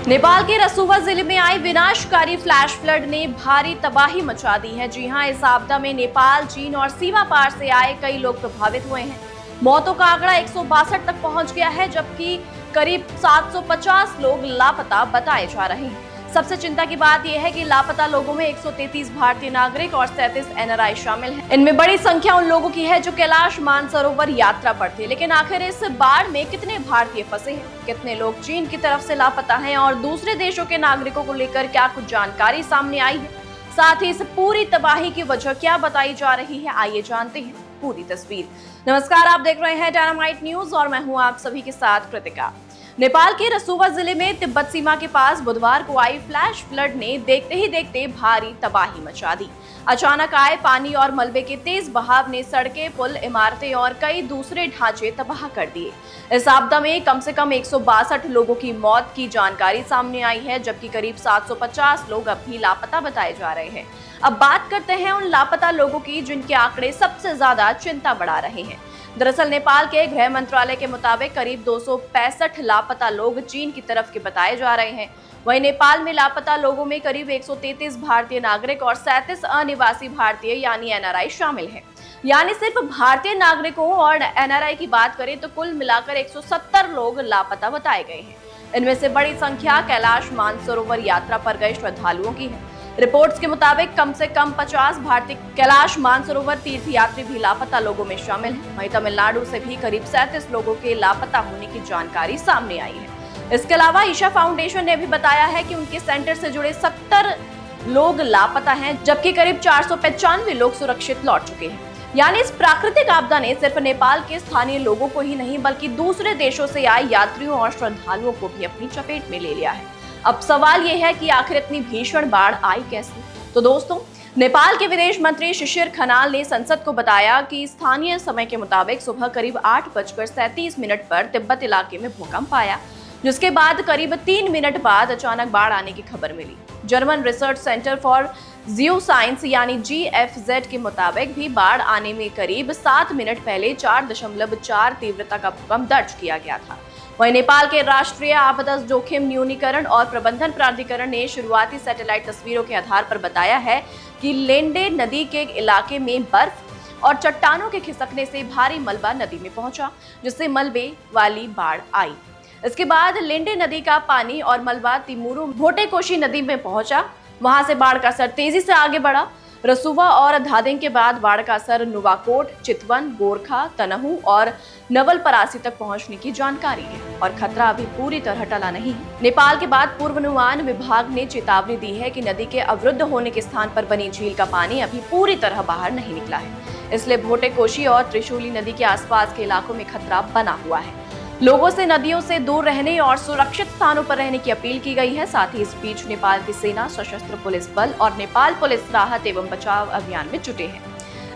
नेपाल के रसुवा जिले में आई विनाशकारी फ्लैश फ्लड ने भारी तबाही मचा दी है। जी हां, इस आपदा में नेपाल, चीन और सीमा पार से आए कई लोग प्रभावित हुए हैं। मौतों का आंकड़ा 162 तक पहुंच गया है, जबकि करीब 750 लोग लापता बताए जा रहे हैं। सबसे चिंता की बात यह है कि लापता लोगों में 133 भारतीय नागरिक और 37 एनआरआई शामिल हैं। इनमें बड़ी संख्या उन लोगों की है जो कैलाश मानसरोवर यात्रा पर थे। लेकिन आखिर इस बाढ़ में कितने भारतीय फंसे हैं, कितने लोग चीन की तरफ से लापता हैं और दूसरे देशों के नागरिकों को लेकर क्या कुछ जानकारी सामने आई है, साथ ही इस पूरी तबाही की वजह क्या बताई जा रही है, आइए जानते हैं पूरी तस्वीर। नमस्कार, आप देख रहे हैं डायनामाइट न्यूज और मैं हूं आप सभी के साथ कृतिका। नेपाल के रसुवा जिले में तिब्बत सीमा के पास बुधवार को आई फ्लैश फ्लड ने देखते ही देखते भारी तबाही मचा दी। अचानक आए पानी और मलबे के तेज बहाव ने सड़कें, पुल, इमारतें और कई दूसरे ढांचे तबाह कर दिए। इस आपदा में कम से कम 162 लोगों की मौत की जानकारी सामने आई है, जबकि करीब 750 लोग अब भी लापता बताए जा रहे हैं। अब बात करते हैं उन लापता लोगों की जिनके आंकड़े सबसे ज्यादा चिंता बढ़ा रहे हैं। दरअसल नेपाल के गृह मंत्रालय के मुताबिक करीब 265 लापता लोग चीन की तरफ के बताए जा रहे हैं। वहीं नेपाल में लापता लोगों में करीब 133 भारतीय नागरिक और 37 अनिवासी भारतीय यानी एनआरआई शामिल हैं। यानी सिर्फ भारतीय नागरिकों और एनआरआई की बात करें तो कुल मिलाकर 170 लोग लापता बताए गए हैं। इनमें से बड़ी संख्या कैलाश मानसरोवर यात्रा पर गए श्रद्धालुओं की है। रिपोर्ट्स के मुताबिक कम से कम 50 भारतीय कैलाश मानसरोवर तीर्थयात्री भी लापता लोगों में शामिल हैं। वहीं तमिलनाडु से भी करीब 37 लोगों के लापता होने की जानकारी सामने आई है। इसके अलावा ईशा फाउंडेशन ने भी बताया है कि उनके सेंटर से जुड़े 70 लोग लापता हैं, जबकि करीब 495 लोग सुरक्षित लौट चुके हैं। यानी इस प्राकृतिक आपदा ने सिर्फ नेपाल के स्थानीय लोगों को ही नहीं बल्कि दूसरे देशों से आए यात्रियों और श्रद्धालुओं को भी अपनी चपेट में ले लिया है। अब सवाल यह है कि आखिर इतनी भीषण बाढ़ आई कैसे? तो दोस्तों, नेपाल के विदेश मंत्री शिशिर खनाल ने संसद को बताया कि स्थानीय समय के मुताबिक सुबह करीब 8:37 पर तिब्बत इलाके में भूकंप आया, जिसके बाद करीब 3 मिनट बाद अचानक बाढ़ आने की खबर मिली। German research centre for geo science यानी GFZ के मुताबिक भी बाढ़ आने में करीब 7 मिनट पहले 4.4 तीव्रता का भूकंप दर्ज किया गया था। वहीं नेपाल के राष्ट्रीय आपदा जोखिम न्यूनीकरण और प्रबंधन प्राधिकरण ने शुरुआती सैटेलाइट तस्वीरों के आधार पर बताया है कि लेंडे नदी के इलाके में बर्फ और चट्टानों के खिसकने से भारी मलबा नदी में पहुंचा, जिससे मलबे वाली बाढ़ आई। इसके बाद लेंडे नदी का पानी और मलबा तिमुरु भोटेकोशी नदी में पहुंचा। वहां से बाढ़ का असर तेजी से आगे बढ़ा। रसुवा और धादिंग के बाद बाढ़ का असर नुवाकोट, चितवन, गोरखा, तनहु और नवलपरासी तक पहुंचने की जानकारी है और खतरा अभी पूरी तरह टला नहीं है। नेपाल के बाद पूर्वानुमान विभाग ने चेतावनी दी है कि नदी के अवरुद्ध होने के स्थान पर बनी झील का पानी अभी पूरी तरह बाहर नहीं निकला है, इसलिए भोटेकोशी और त्रिशूली नदी के आसपास के इलाकों में खतरा बना हुआ है। लोगों से नदियों से दूर रहने और सुरक्षित स्थानों पर रहने की अपील की गई है। साथ ही इस बीच नेपाल की सेना, सशस्त्र पुलिस बल और नेपाल पुलिस राहत एवं बचाव अभियान में जुटे हैं।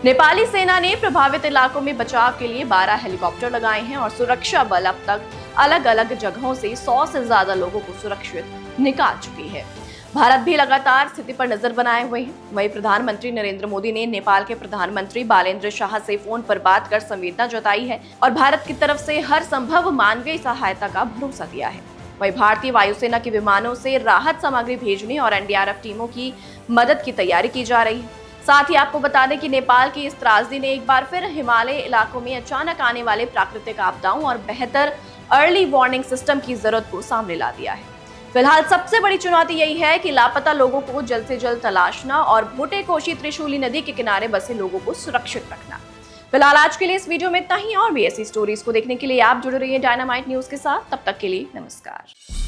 नेपाली सेना ने प्रभावित इलाकों में बचाव के लिए 12 हेलीकॉप्टर लगाए हैं और सुरक्षा बल अब तक अलग अलग जगहों से 100 से ज्यादा लोगों को सुरक्षित निकाल चुकी है। भारत भी लगातार स्थिति पर नजर बनाए हुए है। वहीं प्रधानमंत्री नरेंद्र मोदी ने नेपाल के प्रधानमंत्री बालेन्द्र शाह से फोन पर बात कर संवेदना जताई है और भारत की तरफ से हर संभव मानवीय सहायता का भरोसा दिया है। वहीं भारतीय वायुसेना के विमानों से राहत सामग्री भेजने और NDRF टीमों की मदद की तैयारी की जा रही है। साथ ही आपको बता दें कि नेपाल की इस त्रासदी ने एक बार फिर हिमालय इलाकों में अचानक आने वाले प्राकृतिक आपदाओं और बेहतर अर्ली वार्निंग सिस्टम की जरूरत को सामने ला दिया है। फिलहाल सबसे बड़ी चुनौती यही है कि लापता लोगों को जल्द से जल्द तलाशना और भोटेकोशी त्रिशूली नदी के किनारे बसे लोगों को सुरक्षित रखना। फिलहाल आज के लिए इस वीडियो में इतना ही, और भी ऐसी स्टोरीज को देखने के लिए आप जुड़े रहिए डायनामाइट न्यूज के साथ। तब तक के लिए नमस्कार।